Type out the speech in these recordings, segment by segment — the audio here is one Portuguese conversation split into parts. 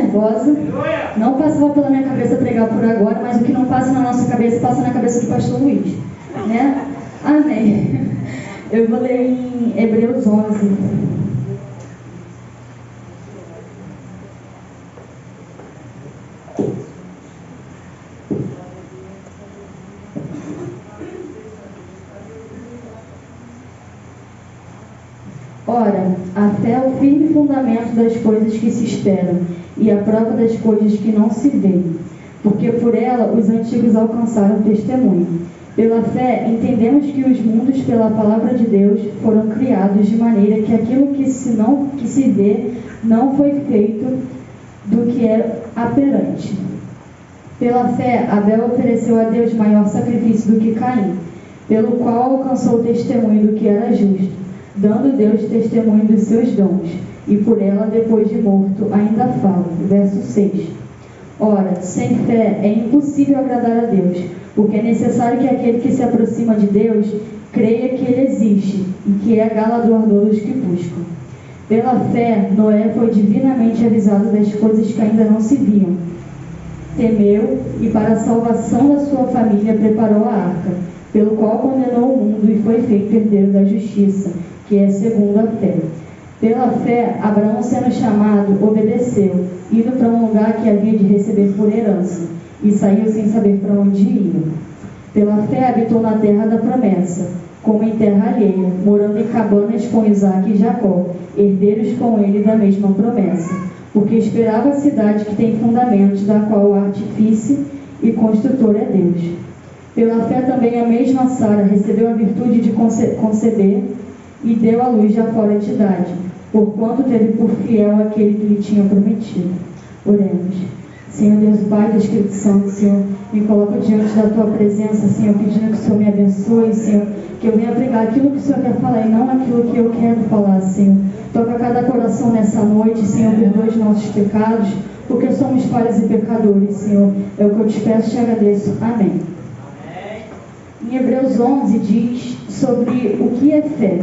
nervosa, não passava pela minha cabeça pregar por agora, mas o que não passa na nossa cabeça, passa na cabeça do pastor Luiz, né? Amém. Eu vou ler em Hebreus 11. Ora, a fé é o firme fundamento das coisas que se esperam e a prova das coisas que não se veem, porque por ela os antigos alcançaram testemunho. Pela fé, entendemos que os mundos, pela palavra de Deus, foram criados de maneira que aquilo que se vê não foi feito do que é aperante. Pela fé, Abel ofereceu a Deus maior sacrifício do que Caim, pelo qual alcançou o testemunho do que era justo, dando Deus testemunho dos seus dons, e por ela, depois de morto, ainda fala. Verso 6. Ora, sem fé é impossível agradar a Deus, porque é necessário que aquele que se aproxima de Deus creia que Ele existe e que é galardoador dos que buscam. Pela fé, Noé foi divinamente avisado das coisas que ainda não se viam. Temeu e, para a salvação da sua família, preparou a arca, pelo qual condenou o mundo e foi feito herdeiro da justiça, que é segundo a fé. Pela fé, Abraão, sendo chamado, obedeceu, indo para um lugar que havia de receber por herança, e saiu sem saber para onde ia. Pela fé, habitou na terra da promessa, como em terra alheia, morando em cabanas com Isaque e Jacó, herdeiros com ele da mesma promessa, porque esperava a cidade que tem fundamentos, da qual o artífice e construtor é Deus. Pela fé também a mesma Sara recebeu a virtude de conceber e deu à luz já fora de idade, porquanto teve por fiel aquele que lhe tinha prometido. Oremos. Senhor Deus, Pai do Espírito Santo, Senhor, me coloco diante da Tua presença, Senhor, pedindo que o Senhor me abençoe, Senhor, que eu venha pregar aquilo que o Senhor quer falar e não aquilo que eu quero falar, Senhor. Toca cada coração nessa noite, Senhor, perdoa os nossos pecados, porque somos falhos e pecadores, Senhor. É o que eu te peço e te agradeço. Amém. Em Hebreus 11 diz sobre o que é fé.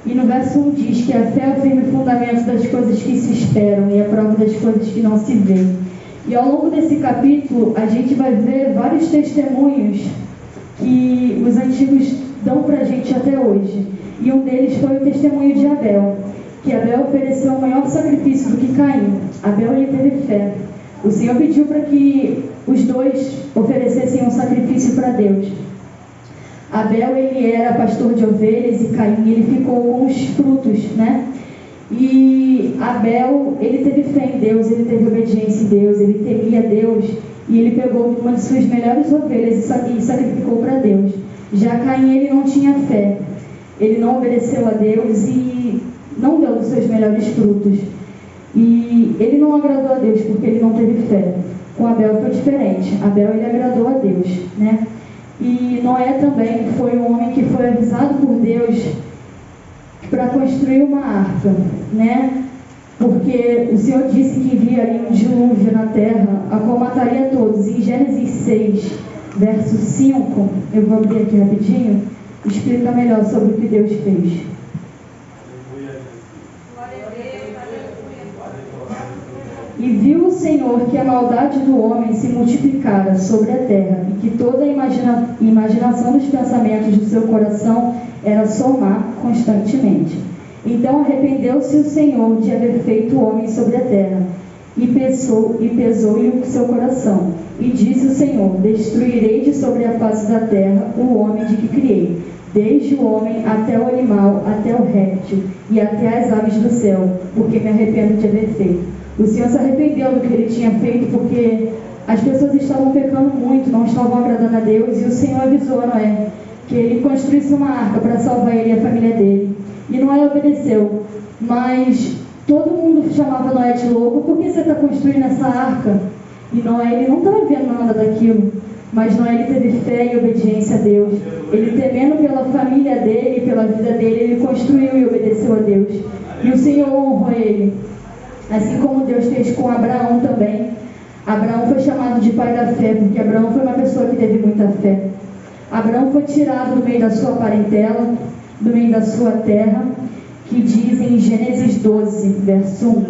E no verso 1 diz que a fé é o firme fundamento das coisas que se esperam e a prova das coisas que não se veem. E ao longo desse capítulo, a gente vai ver vários testemunhos que os antigos dão para a gente até hoje. E um deles foi o testemunho de Abel, que Abel ofereceu um maior sacrifício do que Caim. Abel, ele teve fé. O Senhor pediu para que os dois oferecessem um sacrifício para Deus. Abel, ele era pastor de ovelhas e Caim, ele ficou com os frutos, né? E Abel, ele teve fé em Deus, ele teve obediência em Deus, ele temia Deus, e ele pegou uma de suas melhores ovelhas e sacrificou para Deus. Já Caim, ele não tinha fé, ele não obedeceu a Deus e não deu dos seus melhores frutos. E ele não agradou a Deus porque ele não teve fé. Com Abel foi diferente. Abel, ele agradou a Deus, né? E Noé também foi um homem que foi avisado por Deus para construir uma arca, né? Porque o Senhor disse que enviaria um dilúvio na terra, a qual mataria todos. Em Gênesis 6, verso 5, eu vou abrir aqui rapidinho, explica melhor sobre o que Deus fez. E viu o Senhor que a maldade do homem se multiplicara sobre a terra, e que toda a imaginação dos pensamentos do seu coração era só má constantemente. Então arrependeu-se o Senhor de haver feito o homem sobre a terra, e pesou-lhe o seu coração. E disse o Senhor: destruirei de sobre a face da terra o homem de que criei, desde o homem até o animal, até o réptil, e até as aves do céu, porque me arrependo de haver feito. O Senhor se arrependeu do que ele tinha feito, porque as pessoas estavam pecando muito, não estavam agradando a Deus, e o Senhor avisou a Noé que ele construísse uma arca para salvar ele e a família dele. E Noé obedeceu, mas todo mundo chamava Noé de louco. Por que você está construindo essa arca? E Noé, ele não estava vendo nada daquilo, mas Noé, ele teve fé e obediência a Deus. Ele, temendo pela família dele, pela vida dele, ele construiu e obedeceu a Deus, e o Senhor honrou ele. Assim como Deus fez com Abraão também. Abraão foi chamado de pai da fé, porque Abraão foi uma pessoa que teve muita fé. Abraão foi tirado do meio da sua parentela, do meio da sua terra, que diz em Gênesis 12, verso 1.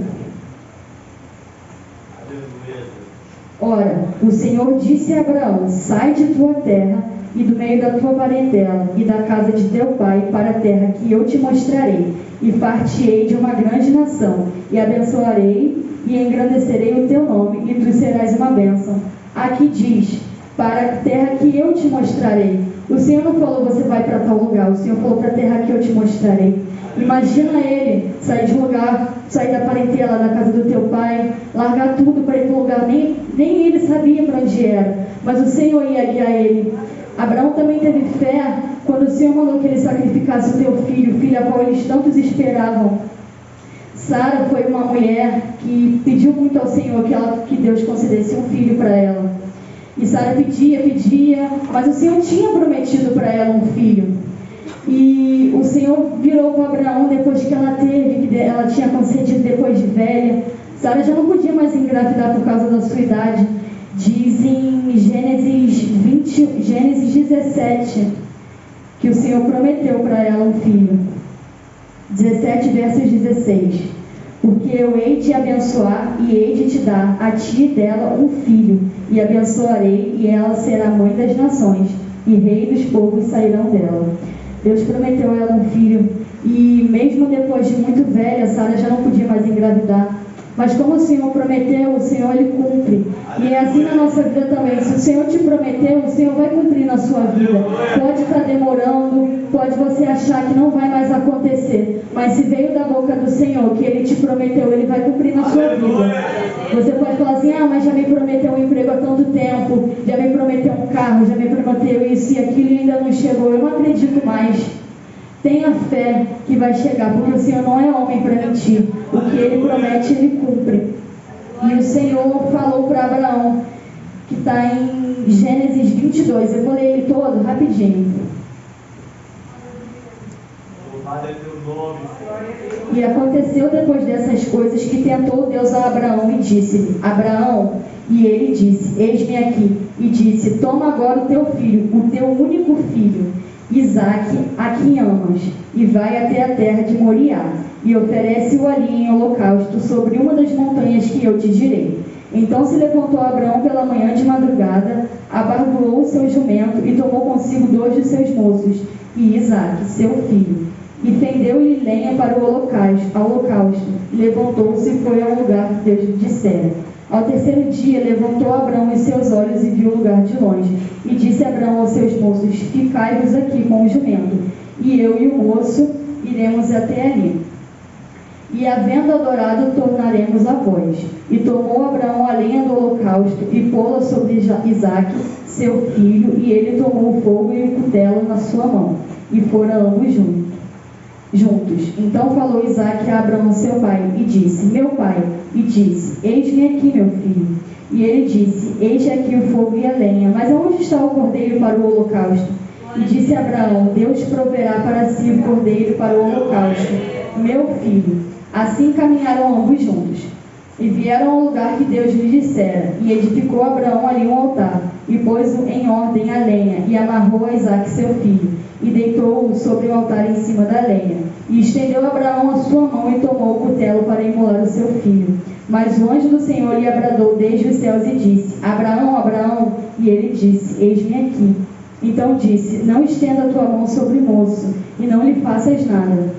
Ora, o Senhor disse a Abraão: sai de tua terra e do meio da tua parentela e da casa de teu pai para a terra que eu te mostrarei, e far-te-ei de uma grande nação, e abençoarei e engrandecerei o teu nome, e tu serás uma bênção. Aqui diz, para a terra que eu te mostrarei. O Senhor não falou, você vai para tal lugar, o Senhor falou, para a terra que eu te mostrarei. Imagina ele sair de um lugar, sair da parentela, da casa do teu pai, largar tudo para ir para um lugar, nem ele sabia para onde era, mas o Senhor ia guiar ele. Abraão também teve fé quando o Senhor mandou que ele sacrificasse o teu filho, o filho a qual eles tantos esperavam. Sara foi uma mulher que pediu muito ao Senhor que Deus concedesse um filho para ela. E Sara pedia, mas o Senhor tinha prometido para ela um filho. E o Senhor virou para Abraão depois que ela teve, que ela tinha concedido depois de velha. Sara já não podia mais engravidar por causa da sua idade. Diz em Gênesis 17, que o Senhor prometeu para ela um filho. 17 versos 16. Porque eu hei de abençoar e hei de te dar a ti e dela um filho, e abençoarei, e ela será mãe das nações, e rei dos povos sairão dela. Deus prometeu a ela um filho, e mesmo depois de muito velha, Sara já não podia mais engravidar. Mas como o Senhor prometeu, o Senhor ele cumpre. E é assim na nossa vida também. Se o Senhor te prometeu, o Senhor vai cumprir na sua vida. Pode estar demorando, pode você achar que não vai mais acontecer, mas se veio da boca do Senhor que Ele te prometeu, Ele vai cumprir na sua vida. Você pode falar assim, mas já me prometeu um emprego há tanto tempo, já me prometeu um carro, já me prometeu isso e aquilo e ainda não chegou, eu não acredito mais. Tenha fé que vai chegar, porque o Senhor não é homem para mentir. O que Ele promete, Ele cumpre. E o Senhor falou para Abraão, que está em Gênesis 22. Eu vou ler ele todo, rapidinho. E aconteceu depois dessas coisas que tentou Deus a Abraão e disse-lhe, Abraão, e ele disse, eis-me aqui. E disse, toma agora o teu filho, o teu único filho, Isaque, a quem amas, e vai até a terra de Moriá, e oferece-o ali em holocausto sobre uma das montanhas que eu te direi. Então se levantou Abraão pela manhã de madrugada, abargoou o seu jumento e tomou consigo 2 de seus moços, e Isaque, seu filho, e fendeu-lhe lenha para o holocausto, e levantou-se e foi ao lugar que Deus lhe dissera. Ao terceiro dia levantou Abraão os seus olhos e viu o lugar de longe. E disse Abraão aos seus moços, ficai-vos aqui com o jumento, e eu e o moço iremos até ali. E havendo adorado, tornaremos a vós. E tomou Abraão a lenha do holocausto, e pô-la sobre Isaque, seu filho, e ele tomou o fogo e o cutelo na sua mão. E foram ambos juntos. Então falou Isaque a Abraão seu pai, e disse, meu pai, e disse, eis-me aqui, meu filho. E ele disse, eis aqui o fogo e a lenha, mas aonde está o cordeiro para o holocausto? E disse Abraão, Deus proverá para si o cordeiro para o holocausto, meu filho. Assim caminharam ambos juntos, e vieram ao lugar que Deus lhe dissera, e edificou Abraão ali um altar, e pôs em ordem a lenha, e amarrou a Isaque seu filho, e deitou-o sobre o altar em cima da lenha. E estendeu Abraão a sua mão e tomou o cutelo para imolar o seu filho. Mas o anjo do Senhor lhe abradou desde os céus e disse, Abraão, Abraão, e ele disse, eis-me aqui. Então disse, não estenda a tua mão sobre o moço, e não lhe faças nada,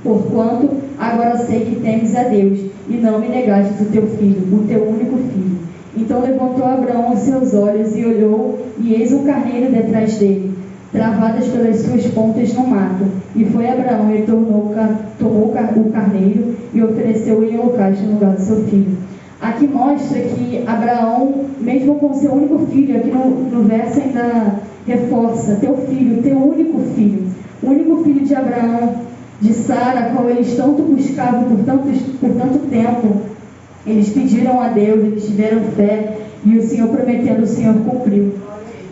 porquanto agora sei que temes a Deus, e não me negastes o teu filho, o teu único filho. Então levantou Abraão os seus olhos e olhou, e eis um carneiro detrás dele, travadas pelas suas pontas no mato. E foi Abraão e tomou o carneiro e ofereceu-o em holocausto no lugar do seu filho. Aqui mostra que Abraão, mesmo com seu único filho, aqui no verso ainda reforça, teu filho, teu único filho, o único filho de Abraão, de Sara, qual eles tanto buscavam por tanto tempo. Eles pediram a Deus, eles tiveram fé, e o Senhor prometendo, o Senhor cumpriu.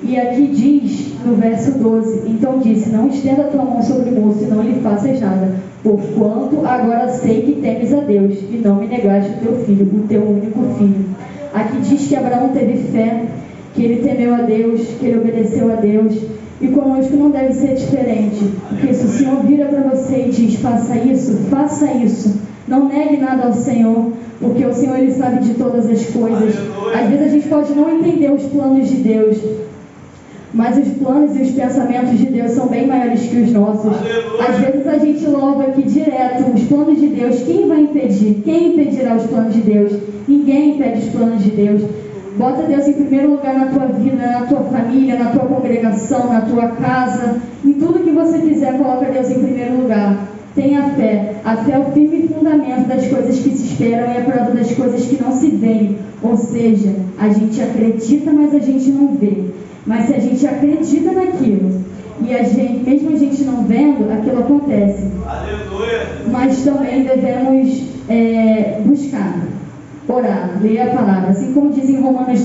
E aqui diz, no verso 12, então disse, não estenda a tua mão sobre o moço e não lhe faças nada, porquanto agora sei que temes a Deus, e não me negaste o teu filho, o teu único filho. Aqui diz que Abraão teve fé, que ele temeu a Deus, que ele obedeceu a Deus, e conosco não deve ser diferente, porque se o Senhor vira para você e diz, faça isso, não negue nada ao Senhor, porque o Senhor, Ele sabe de todas as coisas. Às vezes a gente pode não entender os planos de Deus, mas os planos e os pensamentos de Deus são bem maiores que os nossos. Às vezes a gente louva aqui direto os planos de Deus. Quem vai impedir? Quem impedirá os planos de Deus? Ninguém impede os planos de Deus. Bota Deus em primeiro lugar na tua vida, na tua família, na tua congregação, na tua casa. Em tudo que você fizer, coloca Deus em primeiro lugar. Tenha fé. A fé é o firme fundamento das coisas que se esperam e a prova das coisas que não se veem. Ou seja, a gente acredita, mas a gente não vê. Mas se a gente acredita naquilo e a gente, mesmo a gente não vendo, aquilo acontece. Aleluia. Mas também devemos buscar, orar, ler a palavra. Assim como diz em Romanos 10,